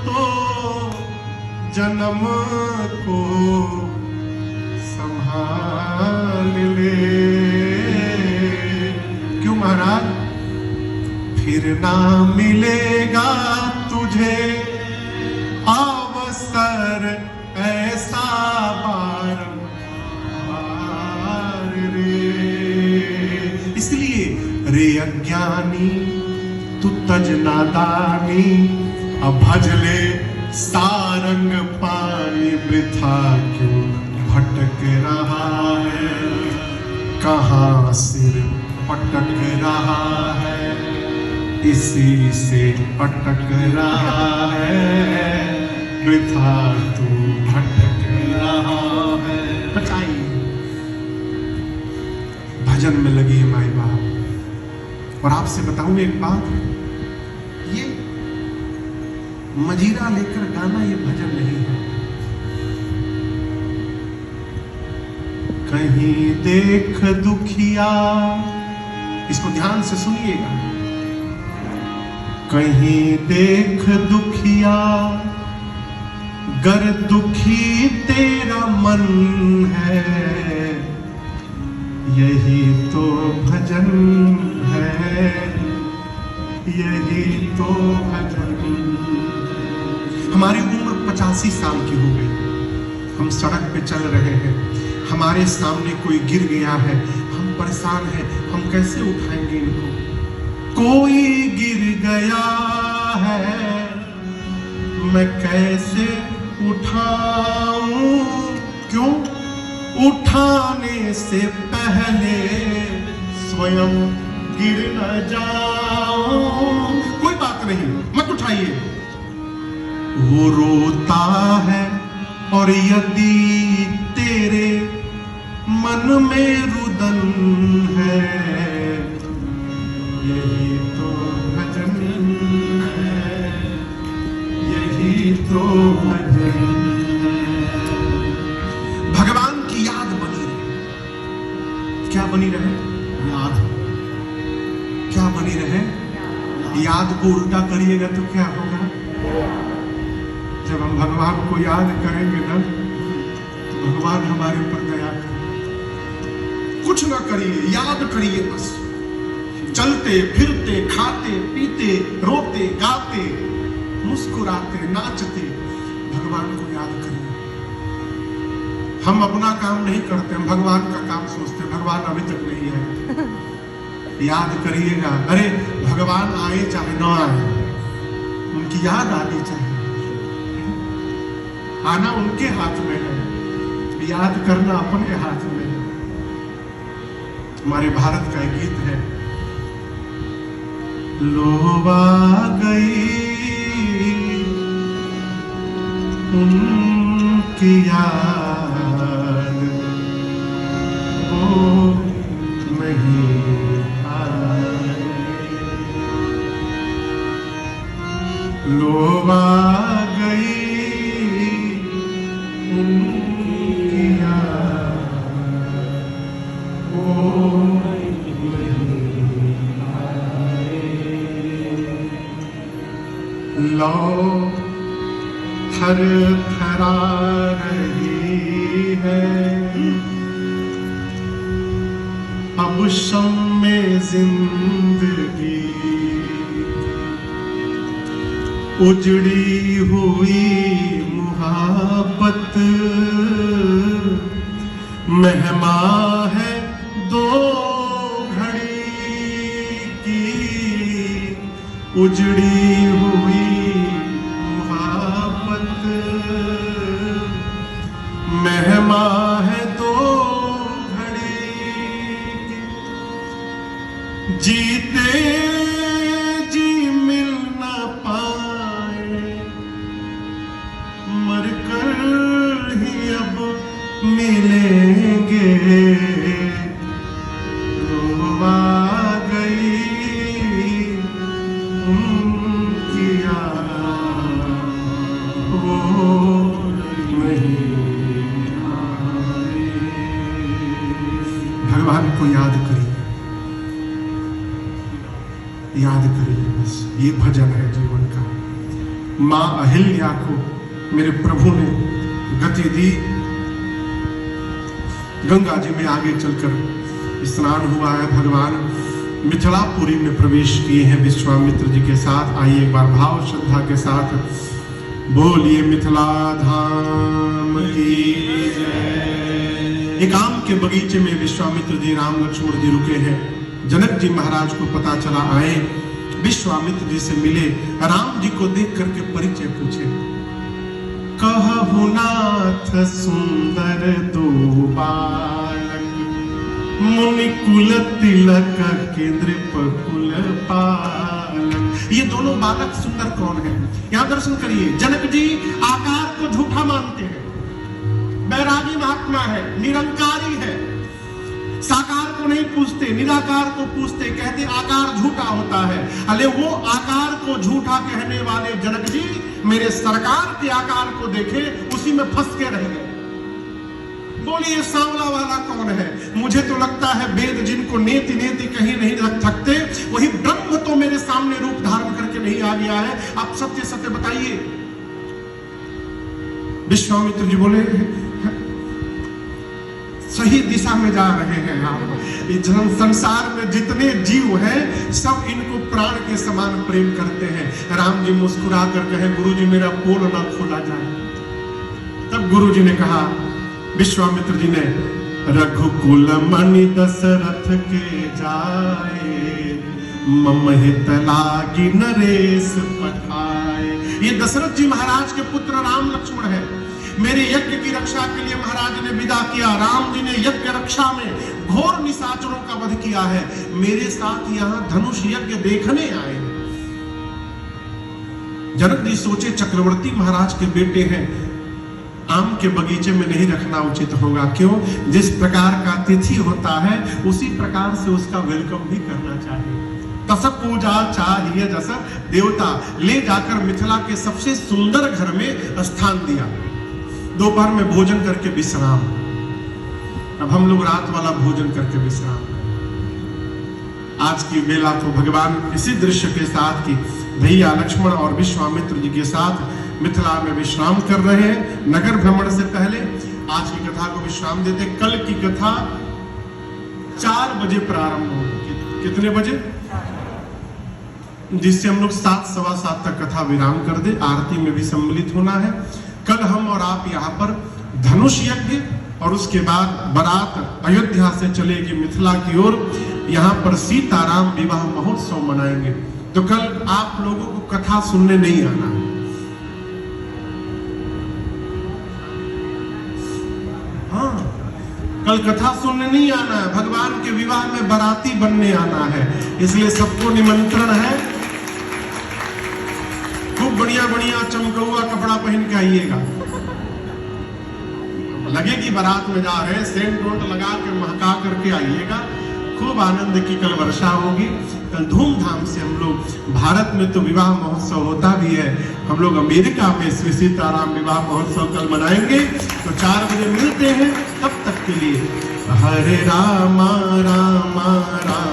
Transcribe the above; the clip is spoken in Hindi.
तो जन्म को संभाल ले। क्यों महाराज? फिर ना मिलेगा तुझे अवसर ऐसा बारंबार रे। इसलिए रे अज्ञानी तू तज नादानी, अब भज ले सारंग पानी। वृथा क्यों भटक रहा है, कहाँ सिर पटक रहा है, इसी से अटक रहा है। वृथा तू भटक रहा है। बताइए, भजन में लगी है माई बाप। और आपसे बताऊं एक बात, ये मजीरा लेकर गाना ये भजन नहीं है। कहीं देख दुखिया, इसको ध्यान से सुनिएगा। कहीं देख दुखिया, गर दुखी तेरा मन है, यही तो भजन है, यही तो भजन। हमारी उम्र 85 साल की हो गई, हम सड़क पे चल रहे हैं, हमारे सामने कोई गिर गया है, हम परेशान हैं, हम कैसे उठाएंगे इनको? कोई गिर गया है, मैं कैसे उठाऊं? क्यों? उठाने से पहले स्वयं गिर न जाऊं। कोई बात नहीं, मत उठाइए। वो रोता है और यदि तेरे मन में रुदन है, यही तो भजन है, यही तो भजन है। भगवान की याद बनी रहे। क्या बनी रहे? याद। क्या बनी रहे? याद को उल्टा करिएगा तो क्या होगा? जब हम भगवान को याद करेंगे ना, तो भगवान हमारे ऊपर दया करेंगे। कुछ ना करिए, याद करिए बस। चलते फिरते, खाते पीते, रोते गाते, मुस्कुराते नाचते, भगवान को याद करिए। हम अपना काम नहीं करते, हम भगवान का काम सोचते। भगवान अभी तक नहीं है, याद करिएगा। अरे भगवान आए चाहे ना आए, उनकी याद आनी चाहिए। आना उनके हाथ में है, याद करना अपने हाथ में है। हमारे भारत का एक गीत है, लोबा गई उनकी याद, वो नहीं आई। लोबा गई उनकी याद, वो लो थर थरा रही है अब शम में जिंदगी, उजड़ी हुई मुहब्बत मेहमा है दो घड़ी की, उजड़ी हुई मुहब्बत मेहमा है दो घड़ी की। जीते जी मिल न पाए, मरकर ही अब मिलेंगे। रोवा गई उनकी याद, वो नहीं आई। भगवान को याद करिए, याद करिए बस। ये भजन है जीवन का। मां अहिल्या को मेरे प्रभु ने गति दी। गंगा जी में आगे चलकर स्नान हुआ है। भगवान मिथिलापुरी में प्रवेश किए हैं विश्वामित्र जी के साथ। आइए एक बार भाव श्रद्धा के साथ बोलिए मिथिला धाम की जय। एक आम के बगीचे में विश्वामित्र जी राम लक्ष्मण जी रुके हैं। जनक जी महाराज को पता चला, आए, विश्वामित्र जी से मिले, राम जी को देख करके परिचय पूछे। कहु नाथ सुंदर दो बालक, मुनि कुल तिलक के नृप कुल पालक। ये दोनों बालक सुंदर कौन है? यहां दर्शन करिए। जनक जी आकार को झूठा मानते हैं, बैरागी महात्मा है, निरंकारी है, साकार को नहीं पूछते, निराकार को पूछते, कहते आकार झूठा होता है। अरे वो आकार को झूठा कहने वाले जनक जी मेरे सरकार के आकार को देखे, उसी में फंस के रह गए। बोलिए सांवला वाला कौन है? मुझे तो लगता है वेद जिनको नेति नेति कहीं नहीं रख सकते, वही ब्रह्म तो मेरे सामने रूप धारण करके नहीं आ गया है। आप सत्य सत्य बताइए। विश्वामित्र जी बोले सही दिशा में जा रहे हैं आप। इस संसार में जितने जीव हैं सब इनको प्राण के समान प्रेम करते हैं। राम जी मुस्कुरा कर कहे, गुरु जी मेरा पोल ना खोला जाए। तब गुरु जी ने कहा, विश्वामित्र जी ने, रघुकुल मणि दशरथ के जाए, मम हित लागी नरेश पठाए। ये दशरथ जी महाराज के पुत्र राम लक्ष्मण है। मेरे यज्ञ की रक्षा के लिए महाराज ने विदा किया। राम जी ने यज्ञ रक्षा में घोर निशाचरों का वध किया है। मेरे साथ यहाँ धनुष यज्ञ देखने आए। जनक जी सोचे चक्रवर्ती महाराज के बेटे हैं, आम के बगीचे में नहीं रखना उचित होगा। क्यों? जिस प्रकार का तिथि होता है उसी प्रकार से उसका वेलकम भी करना चाहिए। तस पूजा चाहिए जैसा देवता ले जाकर मिथिला के सबसे सुंदर घर में स्थान दिया। दोपहर में भोजन करके विश्राम। अब हम लोग रात वाला भोजन करके विश्राम। आज की बेला तो भगवान इसी दृश्य के साथ की भैया लक्ष्मण और विश्वामित्र जी के साथ मिथिला में विश्राम कर रहे हैं। नगर भ्रमण से पहले आज की कथा को विश्राम देते। कल की कथा 4 बजे प्रारंभ होगी। कितने बजे? जिससे हम लोग 7, सवा 7 तक कथा विराम कर दे। आरती में भी सम्मिलित होना है। कल हम और आप यहाँ पर धनुष यज्ञ और उसके बाद बारात अयोध्या से चलेगी मिथिला की ओर। यहाँ पर सीताराम विवाह महोत्सव मनाएंगे। तो कल आप लोगों को कथा सुनने नहीं आना है। हाँ, कल कथा सुनने नहीं आना है। भगवान के विवाह में बाराती बनने आना है। इसलिए सबको निमंत्रण है। खूब बढ़िया बढ़िया चमकौआ कपड़ा पहन के आइएगा। लगेगी बारात में जा रहे, सेंट रोट लगा के महका करके आइएगा। खूब आनंद की कल वर्षा होगी। कल धूमधाम से हम लोग, भारत में तो विवाह महोत्सव होता भी है, हम लोग अमेरिका में श्री सीताराम विवाह महोत्सव कल मनाएंगे। तो 4 बजे मिलते हैं। तब तक के लिए हरे रामा रामा राम